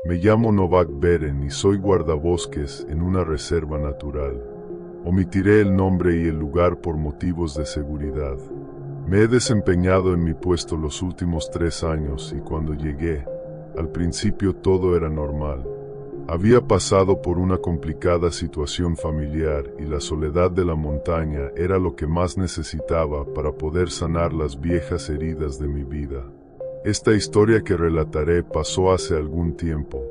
Me llamo Novak Beren y soy guardabosques en una reserva natural. Omitiré el nombre y el lugar por motivos de seguridad. Me he desempeñado en mi puesto los últimos 3 años y cuando llegué, al principio todo era normal. Había pasado por una complicada situación familiar y la soledad de la montaña era lo que más necesitaba para poder sanar las viejas heridas de mi vida. Esta historia que relataré pasó hace algún tiempo.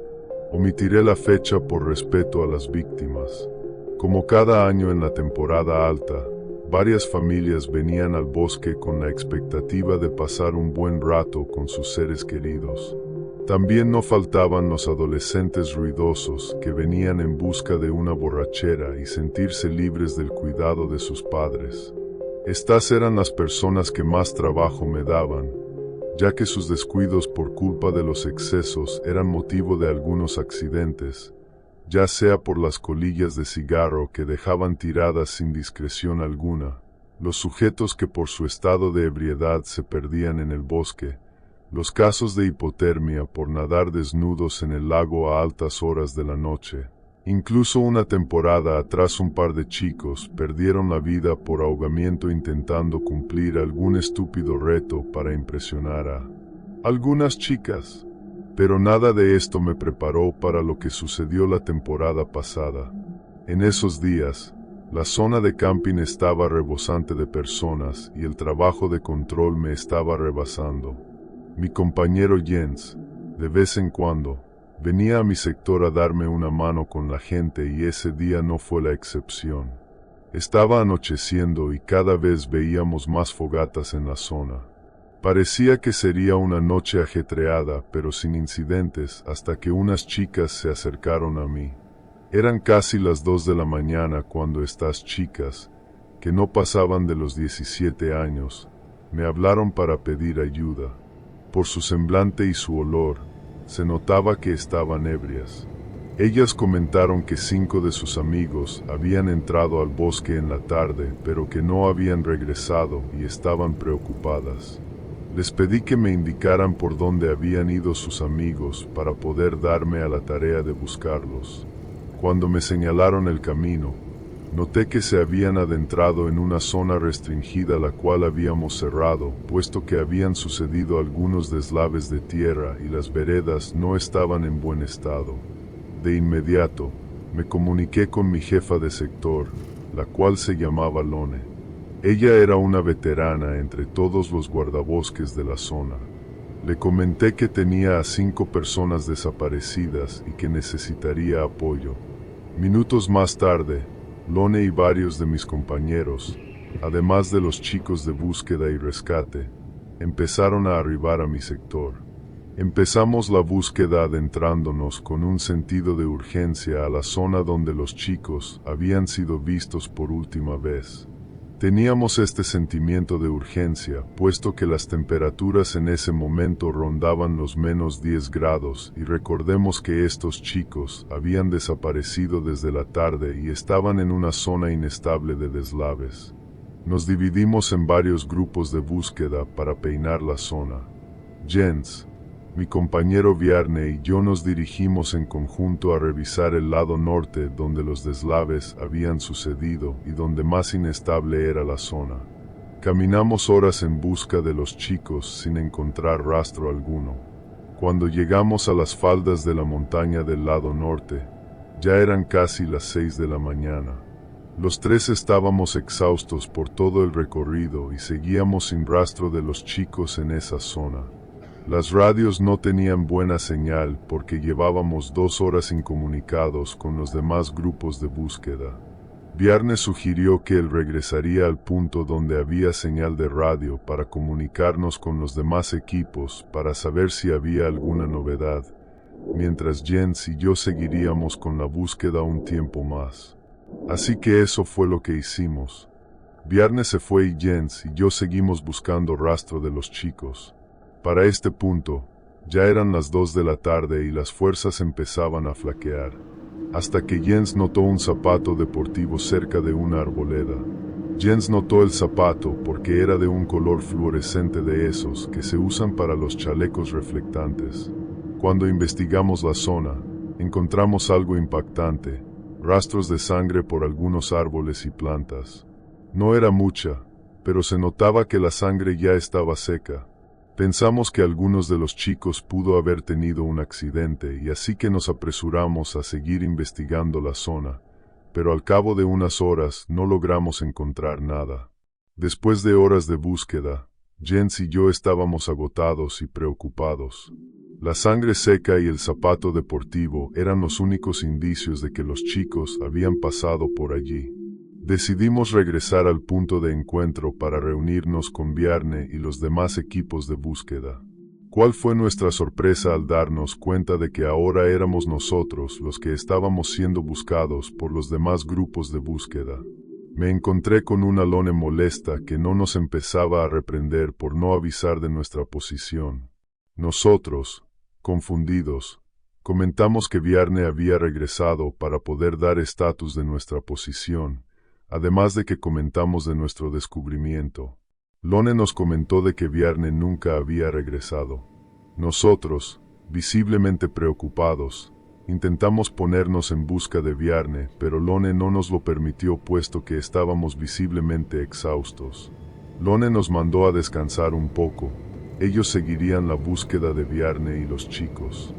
Omitiré la fecha por respeto a las víctimas. Como cada año en la temporada alta, varias familias venían al bosque con la expectativa de pasar un buen rato con sus seres queridos. También no faltaban los adolescentes ruidosos que venían en busca de una borrachera y sentirse libres del cuidado de sus padres. Estas eran las personas que más trabajo me daban, ya que sus descuidos por culpa de los excesos eran motivo de algunos accidentes, ya sea por las colillas de cigarro que dejaban tiradas sin discreción alguna, los sujetos que por su estado de ebriedad se perdían en el bosque, los casos de hipotermia por nadar desnudos en el lago a altas horas de la noche. Incluso una temporada atrás un par de chicos perdieron la vida por ahogamiento intentando cumplir algún estúpido reto para impresionar a algunas chicas. Pero nada de esto me preparó para lo que sucedió la temporada pasada. En esos días, la zona de camping estaba rebosante de personas y el trabajo de control me estaba rebasando. Mi compañero Jens, de vez en cuando, venía a mi sector a darme una mano con la gente y ese día no fue la excepción. Estaba anocheciendo y cada vez veíamos más fogatas en la zona. Parecía que sería una noche ajetreada, pero sin incidentes, hasta que unas chicas se acercaron a mí. Eran casi las 2 de la mañana cuando estas chicas, que no pasaban de los 17 años, me hablaron para pedir ayuda. Por su semblante y su olor, se notaba que estaban ebrias. Ellas comentaron que 5 de sus amigos habían entrado al bosque en la tarde, pero que no habían regresado y estaban preocupadas. Les pedí que me indicaran por dónde habían ido sus amigos para poder darme a la tarea de buscarlos. Cuando me señalaron el camino, noté que se habían adentrado en una zona restringida la cual habíamos cerrado, puesto que habían sucedido algunos deslaves de tierra y las veredas no estaban en buen estado. De inmediato, me comuniqué con mi jefa de sector, la cual se llamaba Lone. Ella era una veterana entre todos los guardabosques de la zona. Le comenté que tenía a 5 personas desaparecidas y que necesitaría apoyo. Minutos más tarde, Lone y varios de mis compañeros, además de los chicos de búsqueda y rescate, empezaron a arribar a mi sector. Empezamos la búsqueda adentrándonos con un sentido de urgencia a la zona donde los chicos habían sido vistos por última vez. Teníamos este sentimiento de urgencia, puesto que las temperaturas en ese momento rondaban los -10 grados y recordemos que estos chicos habían desaparecido desde la tarde y estaban en una zona inestable de deslaves. Nos dividimos en varios grupos de búsqueda para peinar la zona. Jens, mi compañero Bjarne y yo nos dirigimos en conjunto a revisar el lado norte donde los deslaves habían sucedido y donde más inestable era la zona. Caminamos horas en busca de los chicos sin encontrar rastro alguno. Cuando llegamos a las faldas de la montaña del lado norte, ya eran casi las 6 de la mañana. Los 3 estábamos exhaustos por todo el recorrido y seguíamos sin rastro de los chicos en esa zona. Las radios no tenían buena señal porque llevábamos 2 horas incomunicados con los demás grupos de búsqueda. Bjarne sugirió que él regresaría al punto donde había señal de radio para comunicarnos con los demás equipos para saber si había alguna novedad, mientras Jens y yo seguiríamos con la búsqueda un tiempo más. Así que eso fue lo que hicimos. Bjarne se fue y Jens y yo seguimos buscando rastro de los chicos. Para este punto, ya eran las 2 de la tarde y las fuerzas empezaban a flaquear, hasta que Jens notó un zapato deportivo cerca de una arboleda. Jens notó el zapato porque era de un color fluorescente de esos que se usan para los chalecos reflectantes. Cuando investigamos la zona, encontramos algo impactante, rastros de sangre por algunos árboles y plantas. No era mucha, pero se notaba que la sangre ya estaba seca. Pensamos que algunos de los chicos pudo haber tenido un accidente y así que nos apresuramos a seguir investigando la zona, pero al cabo de unas horas no logramos encontrar nada. Después de horas de búsqueda, Jens y yo estábamos agotados y preocupados. La sangre seca y el zapato deportivo eran los únicos indicios de que los chicos habían pasado por allí. Decidimos regresar al punto de encuentro para reunirnos con Bjarne y los demás equipos de búsqueda. ¿Cuál fue nuestra sorpresa al darnos cuenta de que ahora éramos nosotros los que estábamos siendo buscados por los demás grupos de búsqueda? Me encontré con una Lone molesta que no nos empezaba a reprender por no avisar de nuestra posición. Nosotros, confundidos, comentamos que Bjarne había regresado para poder dar estatus de nuestra posición, además de que comentamos de nuestro descubrimiento. Lone nos comentó de que Bjarne nunca había regresado. Nosotros, visiblemente preocupados, intentamos ponernos en busca de Bjarne, pero Lone no nos lo permitió puesto que estábamos visiblemente exhaustos. Lone nos mandó a descansar un poco. Ellos seguirían la búsqueda de Bjarne y los chicos.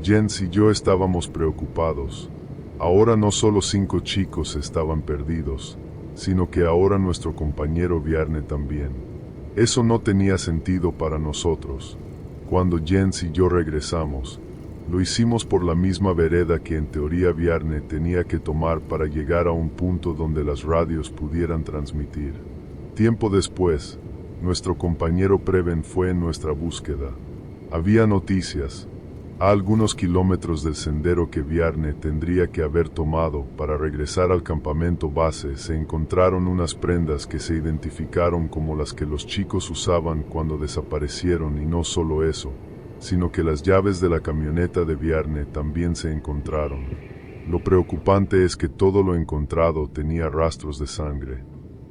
Jens y yo estábamos preocupados. Ahora no solo 5 chicos estaban perdidos, sino que ahora nuestro compañero Bjarne también. Eso no tenía sentido para nosotros. Cuando Jens y yo regresamos, lo hicimos por la misma vereda que en teoría Bjarne tenía que tomar para llegar a un punto donde las radios pudieran transmitir. Tiempo después, nuestro compañero Preben fue en nuestra búsqueda. Había noticias. A algunos kilómetros del sendero que Bjarne tendría que haber tomado para regresar al campamento base se encontraron unas prendas que se identificaron como las que los chicos usaban cuando desaparecieron y no solo eso, sino que las llaves de la camioneta de Bjarne también se encontraron. Lo preocupante es que todo lo encontrado tenía rastros de sangre.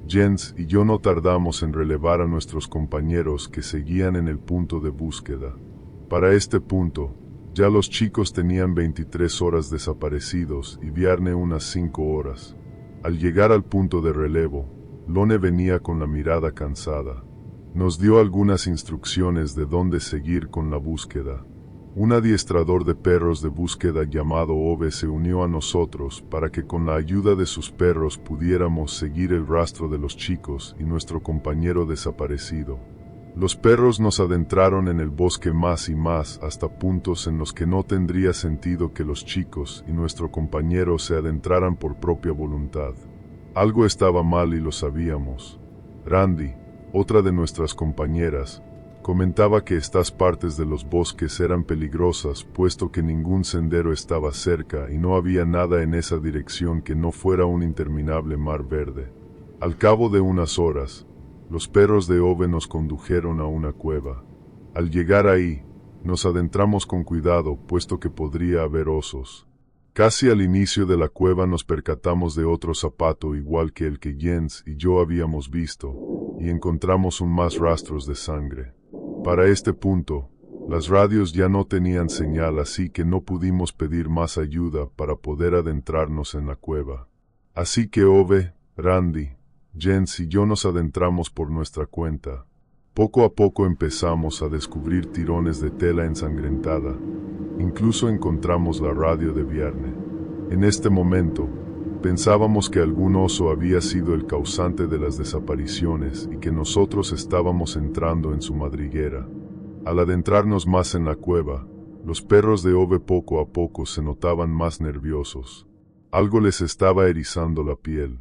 Jens y yo no tardamos en relevar a nuestros compañeros que seguían en el punto de búsqueda. Para este punto, ya los chicos tenían 23 horas desaparecidos y Bjarne unas 5 horas. Al llegar al punto de relevo, Lone venía con la mirada cansada. Nos dio algunas instrucciones de dónde seguir con la búsqueda. Un adiestrador de perros de búsqueda llamado Ove se unió a nosotros para que con la ayuda de sus perros pudiéramos seguir el rastro de los chicos y nuestro compañero desaparecido. Los perros nos adentraron en el bosque más y más hasta puntos en los que no tendría sentido que los chicos y nuestro compañero se adentraran por propia voluntad. Algo estaba mal y lo sabíamos. Randy, otra de nuestras compañeras, comentaba que estas partes de los bosques eran peligrosas puesto que ningún sendero estaba cerca y no había nada en esa dirección que no fuera un interminable mar verde. Al cabo de unas horas, los perros de Ove nos condujeron a una cueva. Al llegar ahí, nos adentramos con cuidado puesto que podría haber osos. Casi al inicio de la cueva nos percatamos de otro zapato igual que el que Jens y yo habíamos visto, y encontramos más rastros de sangre. Para este punto, las radios ya no tenían señal así que no pudimos pedir más ayuda para poder adentrarnos en la cueva. Así que Ove, Randy, Jens y yo nos adentramos por nuestra cuenta. Poco a poco empezamos a descubrir tirones de tela ensangrentada. Incluso encontramos la radio de Bjarne. En este momento, pensábamos que algún oso había sido el causante de las desapariciones y que nosotros estábamos entrando en su madriguera. Al adentrarnos más en la cueva, los perros de Ove poco a poco se notaban más nerviosos. Algo les estaba erizando la piel.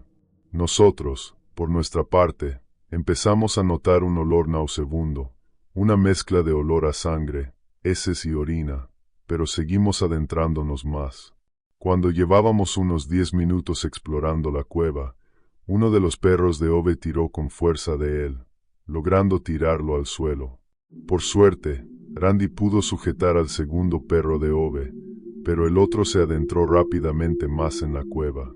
Nosotros, por nuestra parte, empezamos a notar un olor nauseabundo, una mezcla de olor a sangre, heces y orina, pero seguimos adentrándonos más. Cuando llevábamos unos 10 minutos explorando la cueva, uno de los perros de Ove tiró con fuerza de él, logrando tirarlo al suelo. Por suerte, Randy pudo sujetar al segundo perro de Ove, pero el otro se adentró rápidamente más en la cueva.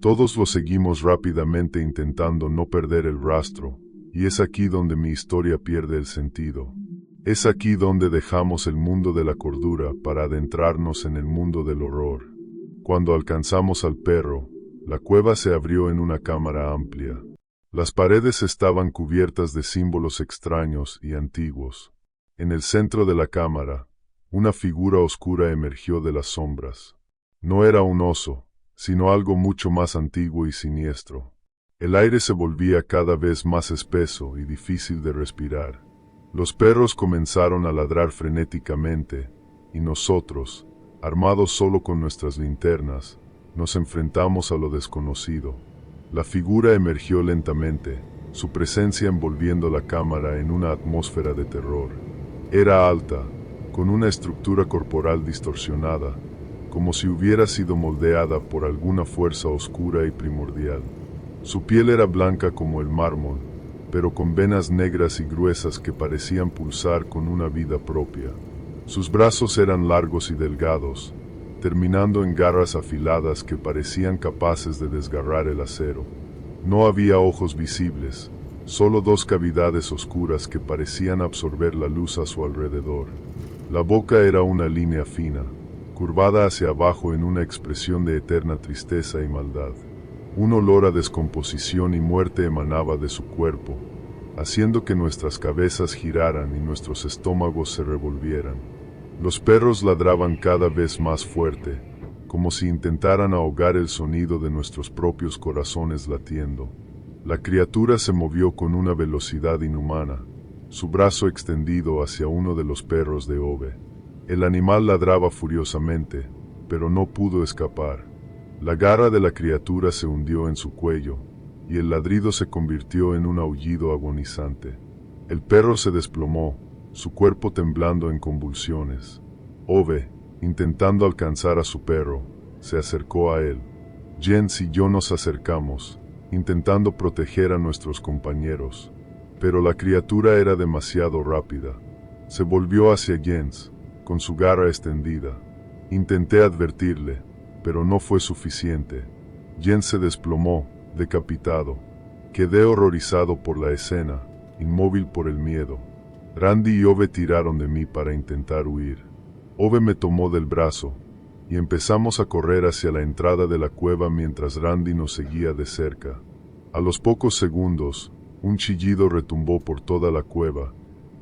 Todos lo seguimos rápidamente intentando no perder el rastro, y es aquí donde mi historia pierde el sentido. Es aquí donde dejamos el mundo de la cordura para adentrarnos en el mundo del horror. Cuando alcanzamos al perro, la cueva se abrió en una cámara amplia. Las paredes estaban cubiertas de símbolos extraños y antiguos. En el centro de la cámara, una figura oscura emergió de las sombras. No era un oso, sino algo mucho más antiguo y siniestro. El aire se volvía cada vez más espeso y difícil de respirar. Los perros comenzaron a ladrar frenéticamente, y nosotros, armados solo con nuestras linternas, nos enfrentamos a lo desconocido. La figura emergió lentamente, su presencia envolviendo la cámara en una atmósfera de terror. Era alta, con una estructura corporal distorsionada, como si hubiera sido moldeada por alguna fuerza oscura y primordial. Su piel era blanca como el mármol, pero con venas negras y gruesas que parecían pulsar con una vida propia. Sus brazos eran largos y delgados, terminando en garras afiladas que parecían capaces de desgarrar el acero. No había ojos visibles, solo dos cavidades oscuras que parecían absorber la luz a su alrededor. La boca era una línea fina, curvada hacia abajo en una expresión de eterna tristeza y maldad. Un olor a descomposición y muerte emanaba de su cuerpo, haciendo que nuestras cabezas giraran y nuestros estómagos se revolvieran. Los perros ladraban cada vez más fuerte, como si intentaran ahogar el sonido de nuestros propios corazones latiendo. La criatura se movió con una velocidad inhumana, su brazo extendido hacia uno de los perros de Ove. El animal ladraba furiosamente, pero no pudo escapar. La garra de la criatura se hundió en su cuello, y el ladrido se convirtió en un aullido agonizante. El perro se desplomó, su cuerpo temblando en convulsiones. Ove, intentando alcanzar a su perro, se acercó a él. Jens y yo nos acercamos, intentando proteger a nuestros compañeros, pero la criatura era demasiado rápida. Se volvió hacia Jens, con su garra extendida. Intenté advertirle, pero no fue suficiente. Jens se desplomó, decapitado. Quedé horrorizado por la escena, inmóvil por el miedo. Randy y Ove tiraron de mí para intentar huir. Ove me tomó del brazo, y empezamos a correr hacia la entrada de la cueva mientras Randy nos seguía de cerca. A los pocos segundos, un chillido retumbó por toda la cueva.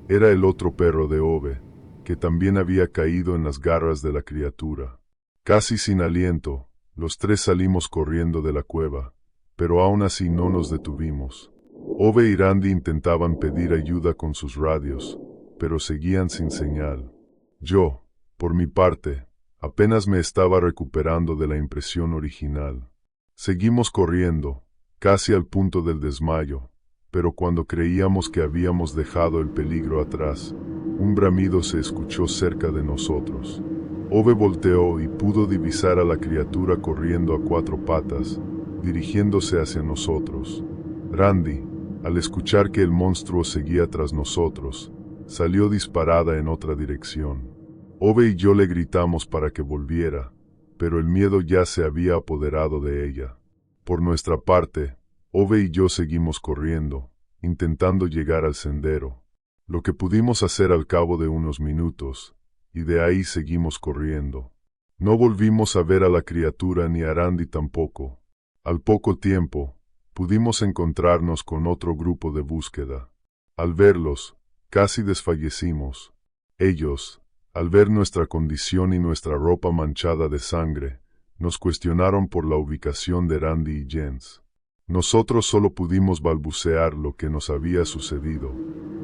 Era el otro perro de Ove, que también había caído en las garras de la criatura. Casi sin aliento, los tres salimos corriendo de la cueva, pero aún así no nos detuvimos. Ove y Randy intentaban pedir ayuda con sus radios, pero seguían sin señal. Yo, por mi parte, apenas me estaba recuperando de la impresión original. Seguimos corriendo, casi al punto del desmayo, pero cuando creíamos que habíamos dejado el peligro atrás, un bramido se escuchó cerca de nosotros. Ove volteó y pudo divisar a la criatura corriendo a cuatro patas, dirigiéndose hacia nosotros. Randy, al escuchar que el monstruo seguía tras nosotros, salió disparada en otra dirección. Ove y yo le gritamos para que volviera, pero el miedo ya se había apoderado de ella. Por nuestra parte, Ove y yo seguimos corriendo, intentando llegar al sendero. Lo que pudimos hacer al cabo de unos minutos, y de ahí seguimos corriendo. No volvimos a ver a la criatura ni a Randy tampoco. Al poco tiempo, pudimos encontrarnos con otro grupo de búsqueda. Al verlos, casi desfallecimos. Ellos, al ver nuestra condición y nuestra ropa manchada de sangre, nos cuestionaron por la ubicación de Randy y Jens. Nosotros solo pudimos balbucear lo que nos había sucedido.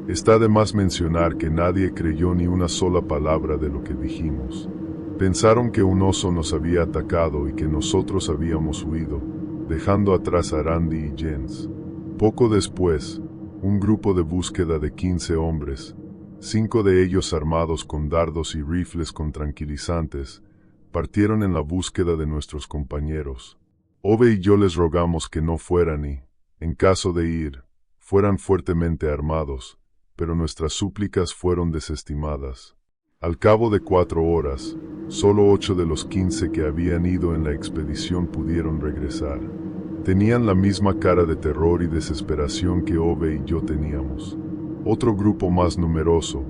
Está de más mencionar que nadie creyó ni una sola palabra de lo que dijimos. Pensaron que un oso nos había atacado y que nosotros habíamos huido, dejando atrás a Randy y Jens. Poco después, un grupo de búsqueda de 15 hombres, 5 de ellos armados con dardos y rifles con tranquilizantes, partieron en la búsqueda de nuestros compañeros. Ove y yo les rogamos que no fueran y, en caso de ir, fueran fuertemente armados, pero nuestras súplicas fueron desestimadas. Al cabo de 4 horas, solo 8 de los 15 que habían ido en la expedición pudieron regresar. Tenían la misma cara de terror y desesperación que Ove y yo teníamos. Otro grupo más numeroso,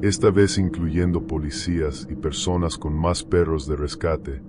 esta vez incluyendo policías y personas con más perros de rescate,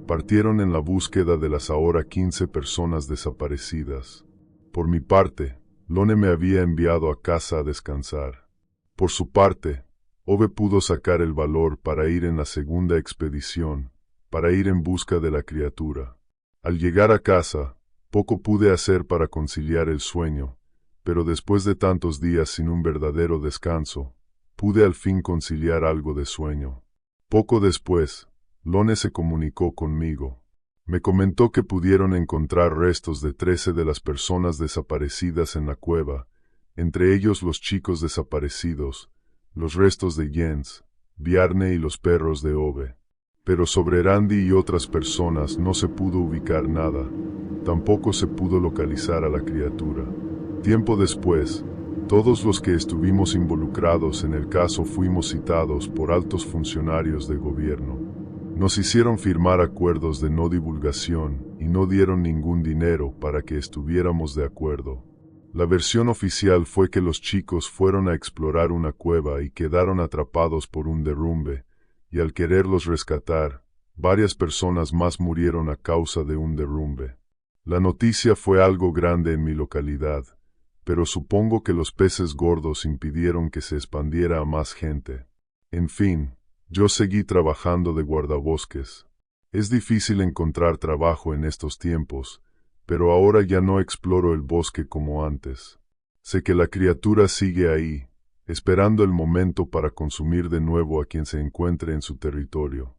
partieron en la búsqueda de las ahora 15 personas desaparecidas. Por mi parte, Lone me había enviado a casa a descansar. Por su parte, Ove pudo sacar el valor para ir en la segunda expedición, para ir en busca de la criatura. Al llegar a casa, poco pude hacer para conciliar el sueño, pero después de tantos días sin un verdadero descanso, pude al fin conciliar algo de sueño. Poco después, Lone se comunicó conmigo. Me comentó que pudieron encontrar restos de 13 de las personas desaparecidas en la cueva, entre ellos los chicos desaparecidos, los restos de Jens, Bjarne y los perros de Ove. Pero sobre Randy y otras personas no se pudo ubicar nada. Tampoco se pudo localizar a la criatura. Tiempo después, todos los que estuvimos involucrados en el caso fuimos citados por altos funcionarios de gobierno. Nos hicieron firmar acuerdos de no divulgación y no dieron ningún dinero para que estuviéramos de acuerdo. La versión oficial fue que los chicos fueron a explorar una cueva y quedaron atrapados por un derrumbe, y al quererlos rescatar, varias personas más murieron a causa de un derrumbe. La noticia fue algo grande en mi localidad, pero supongo que los peces gordos impidieron que se expandiera a más gente. En fin, yo seguí trabajando de guardabosques. Es difícil encontrar trabajo en estos tiempos, pero ahora ya no exploro el bosque como antes. Sé que la criatura sigue ahí, esperando el momento para consumir de nuevo a quien se encuentre en su territorio.